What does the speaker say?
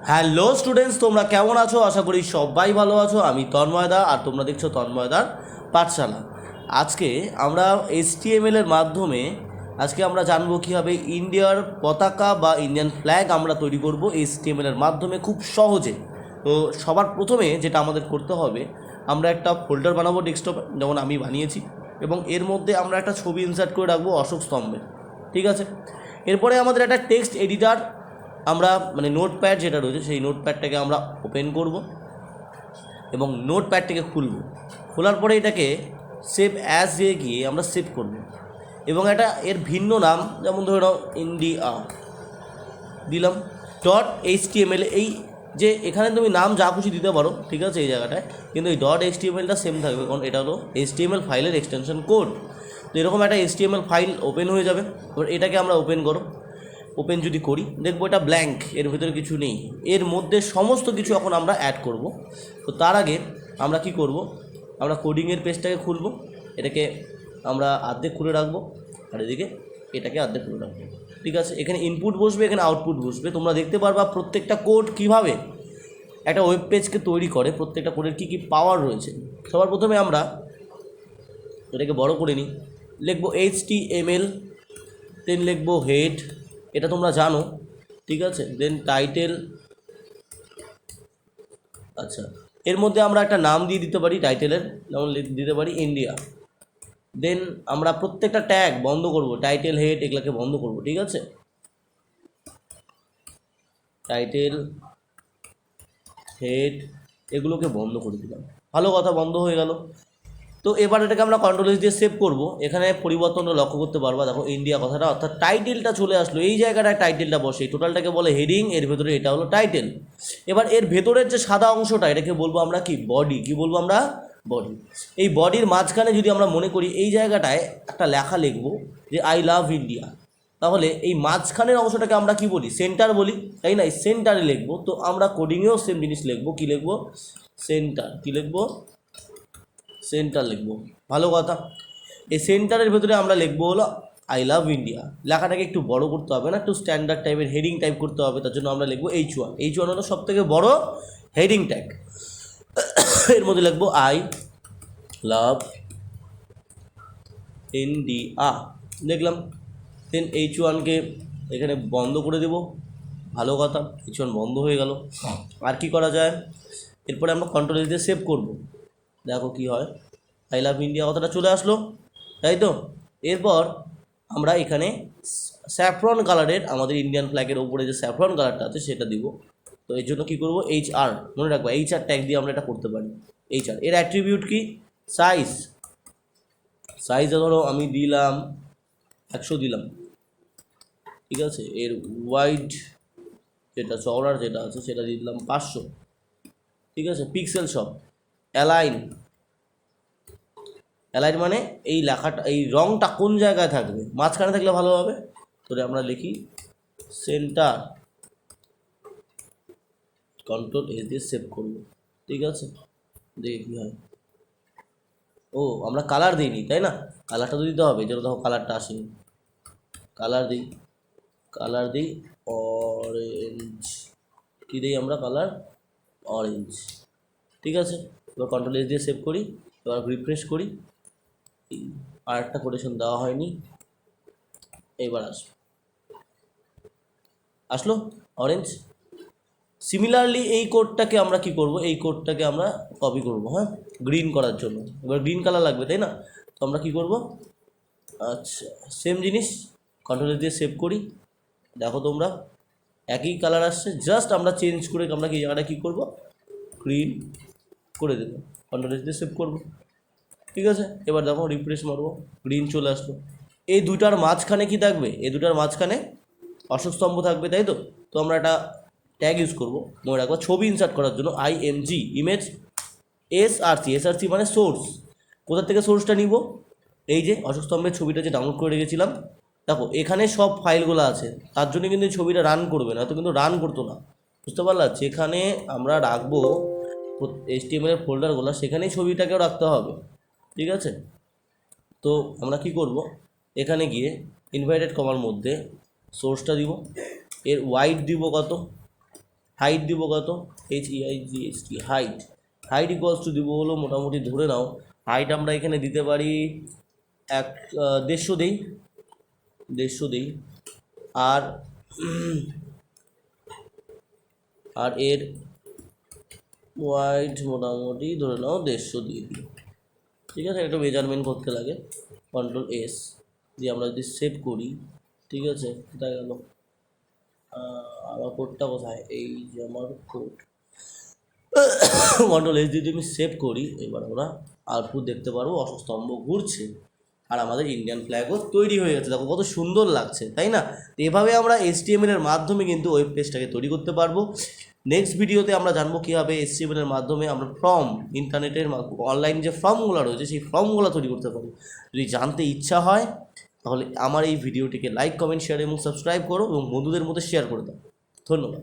Hello students, তোমরা কেমন আছো? আশা করি সবাই ভালো আছো। আমি তন্ময়দা, আর তোমরা দেখছো তন্ময়দার পাঠশালা। আজকে আমরা HTML এর মাধ্যমে আমরা জানবো কীভাবে ইন্ডিয়ার পতাকা বা ইন্ডিয়ান ফ্ল্যাগ আমরা তৈরি করব HTML এর মাধ্যমে খুব সহজে। তো সবার প্রথমে যেটা আমাদের করতে হবে, আমরা একটা ফোল্ডার বানাবো ডেস্কটপে, যেমন আমি বানিয়েছি, এবং এর মধ্যে আমরা একটা ছবি ইনসার্ট করে রাখবো অশোক স্তম্ভের। ঠিক আছে, এরপরে আমাদের একটা টেক্সট এডিটার, আমরা নোটপ্যাড যেটা রয়েছে সেই নোটপ্যাডটাকে আমরা ওপেন করব এবং নোটপ্যাডটাকে খুলব। খোলার পরে এটাকে সেভ অ্যাজ দিয়ে গিয়ে আমরা সেভ করব এবং এটা এর ভিন্ন নাম, যেমন ধরে নাও ইন্ডিয়া দিলাম .html। এই যে এখানে তুমি নাম যা খুশি দিতে পারো, ঠিক আছে, এই জায়গাটায়, কিন্তু এই .htmlটা সেম থাকবে, কারণ এটা হলো HTML ফাইলের এক্সটেনশন কোড। তো এরকম একটা HTML ফাইল ওপেন হয়ে যাবে। এবার এটাকে আমরা ওপেন করো। ওপেন যদি করি, দেখবো এটা ব্ল্যাঙ্ক, এর ভিতরে কিছু নেই। এর মধ্যে সমস্ত কিছু এখন আমরা অ্যাড করব। তো তার আগে আমরা কি করব, আমরা কোডিংয়ের পেজটাকে খুলব, এটাকে আমরা অর্ধেক খুলে রাখবো, আর এদিকে এটাকে অর্ধেক খুলে রাখবো। ঠিক আছে, এখানে ইনপুট বসবে, এখানে আউটপুট বসবে। তোমরা দেখতে পারবা প্রত্যেকটা কোড কীভাবে একটা ওয়েব পেজকে তৈরি করে, প্রত্যেকটা কোডের কী কী পাওয়ার রয়েছে। সবার প্রথমে আমরা এটাকে বড় করে নিই, লিখবো HTML, দেন লিখবো হেড, এটা তোমরা জানো, ঠিক আছে, দেন টাইটেল। আচ্ছা, এর মধ্যে আমরা একটা নাম দিয়ে দিতে পারি টাইটেলের, যেমন দিতে পারি ইন্ডিয়া। দেন আমরা প্রত্যেকটা ট্যাগ বন্ধ করব, টাইটেল, হেড এগুলোকে বন্ধ করব। ঠিক আছে, টাইটেল, হেড এগুলোকে বন্ধ করে দিলাম। ভালো কথা, বন্ধ হয়ে গেল। তো এবার এটাকে আমরা কন্ট্রোল দিয়ে সেভ করব। এখানে পরিবর্তনটা লক্ষ্য করতে পারবা, দেখো ইন্ডিয়া কথাটা, অর্থাৎ টাইটেলটা চলে আসলো। এই জায়গাটায় টাইটেলটা বসে, টোটালটাকে বলে হেডিং, এর ভেতরে এটা হলো টাইটেল। এবার এর ভেতরের যে সাদা অংশটা, এটাকে বলবো আমরা কি, বডি। কি বলবো আমরা, বডি। এই বডির মাঝখানে যদি আমরা মনে করি এই জায়গাটায় একটা লেখা লিখবো যে আই লাভ ইন্ডিয়া, তাহলে এই মাঝখানের অংশটাকে আমরা কি বলি, সেন্টার বলি, তাই না? এই সেন্টারে লিখবো। তো আমরা কোডিংয়েও সেম জিনিস লিখবো, কি লিখবো, সেন্টার। কি লিখবো, সেন্টার লিখবো। ভালো কথা। এই সেন্টারের ভেতরে আমরা লিখবো হলো আই লাভ ইন্ডিয়া। লেখাটাকে একটু বড় করতে হবে না, একটু স্ট্যান্ডার্ড টাইপের হেডিং টাইপ করতে হবে। তার জন্য আমরা লিখবো H1। H1 হলো সব থেকে বড় হেডিং ট্যাগ। এর মধ্যে লিখবো আই লাভ ইন্ডিয়া, দেখলাম। দেন H1কে এখানে বন্ধ করে দেব। ভালো কথা, H1 বন্ধ হয়ে গেল। আর কি করা যায়, এরপরে আমরা কন্ট্রোল দিয়ে সেভ করব। দেখো কি হয়, আই লাভ ইন্ডিয়া কথাটা চলে আসলো, তাই তো? এরপর আমরা এখানে স্যাফরন কালারের, আমাদের ইন্ডিয়ান ফ্ল্যাগের ওপরে যে স্যাফরন কালারটা আছে সেটা দিব। তো এর জন্য কী করবো, HR, মনে রাখবো HR ট্যাগ দিয়ে আমরা এটা করতে পারি। HR এর অ্যাট্রিবিউট কি, সাইজ। সাইজে ধরো আমি দিলাম 100 দিলাম, ঠিক আছে। এর ওয়াইড যেটা চওড়ার যেটা আছে সেটা দিয়ে দিলাম 500, ঠিক আছে। পিক্সেল সব। অ্যালাইন, অ্যালাইন মানে এই লেখাটা, এই রংটা কোন জায়গায় থাকবে, মাঝখানে থাকলে ভালো হবে। তো আমরা লিখি সেন্টার, কন্ট্রোল এ দিয়ে সেভ করব। ঠিক আছে, দেখি কী হয়। ও, আমরা কালার দিইনি, তাই না? কালারটা তো দিতে হবে, যেন দেখো কালারটা আসেনি। কালার দিই, কালার দিই অরেঞ্জ। কী দিই আমরা, কালার অরেঞ্জ। ঠিক আছে, এবার কন্ট্রোল এস দিয়ে সেভ করি। এবার রিফ্রেশ করি। আর একটা কোটেশন দেওয়া হয়নি, এবার আসলো অরেঞ্জ। সিমিলারলি এই কোডটাকে আমরা কি করব, এই কোডটাকে আমরা কপি করব, হ্যাঁ, গ্রিন করার জন্য। এবার গ্রিন কালার লাগবে, তাই না? তো আমরা কি করব, আচ্ছা, সেম জিনিস, কন্ট্রোল দিয়ে সেভ করি। দেখো তোমরা একই কালার আসছে, জাস্ট আমরা চেঞ্জ করে আমরা কি জায়গাটা কী করব, গ্রিন করে দেবো। কন্ট্রোল দিয়ে সেভ করব। ঠিক আছে, এবার দেখো রিফ্রেশ মারবো, গ্রিন চলে আসলো। এই দুটার মাঝখানে কি থাকবে, এই দুটার মাঝখানে অশোক স্তম্ভ থাকবে, তাই তো? তো আমরা একটা ট্যাগ ইউজ করবো, মনে রাখবো, ছবি ইনসার্ট করার জন্য IMG, ইমেজ SRC। SRC মানে সোর্স। কোথা থেকে সোর্সটা নিব, এই যে অশোক স্তম্ভের ছবিটা যে ডাউনলোড করে রেখেছিলাম, দেখো এখানে সব ফাইলগুলো আছে। তার জন্য কিন্তু এই ছবিটা রান করবে না, তো কিন্তু রান করতো না, বুঝতে পারলা? যেখানে আমরা রাখবো HTML এর ফোল্ডারগুলো, সেখানেই ছবিটাকেও রাখতে হবে। ঠিক আছে, তো আমরা কি করব, এখানে গিয়ে ইনভাইটেড কমার মধ্যে সোর্সটা দিব, এর ওয়াইড দিব কত, হাইট দিব কত, HEIGHT, হাইট ইকুয়ালস টু দিব হলো মোটামুটি ধরে নাও হাইট আমরা এখানে দিতে পারি 150 দেই, 150 দেই। আর এর ওয়াইড মোটামুটি ধরে নাও 150 দিয়ে দিই, ঠিক আছে। একটু মেজারমেন্ট করতে লাগে, Ctrl+S দিয়ে আমরা যদি সেভ করি, ঠিক আছে। কোথায় গেল আমার কোডটা, কোথায়, এই যে আমার কোড, Ctrl+S দিয়ে যদি আমি সেভ করি, এবার আমরা আউটপুট দেখতে পারবো, অশোক স্তম্ভ ঘুরছে আর আমাদের ইন্ডিয়ান ফ্ল্যাগও তৈরি হয়ে গেছে। দেখো কত সুন্দর লাগছে, তাই না? তো এভাবে আমরা HTML এর মাধ্যমে কিন্তু ওয়েব পেজটাকে তৈরি করতে পারবো। নেক্সট ভিডিওতে আমরা জানবো কীভাবে HTML এর মাধ্যমে আমরা ফর্ম, ইন্টারনেটের অনলাইন যে ফর্মগুলো রয়েছে সেই ফর্মগুলো তৈরি করতে পারি। যদি জানতে ইচ্ছা হয় তাহলে আমার এই ভিডিওটিকে লাইক, কমেন্ট, শেয়ার এবং সাবস্ক্রাইব করো এবং বন্ধুদের মধ্যে শেয়ার করে দাও। ধন্যবাদ।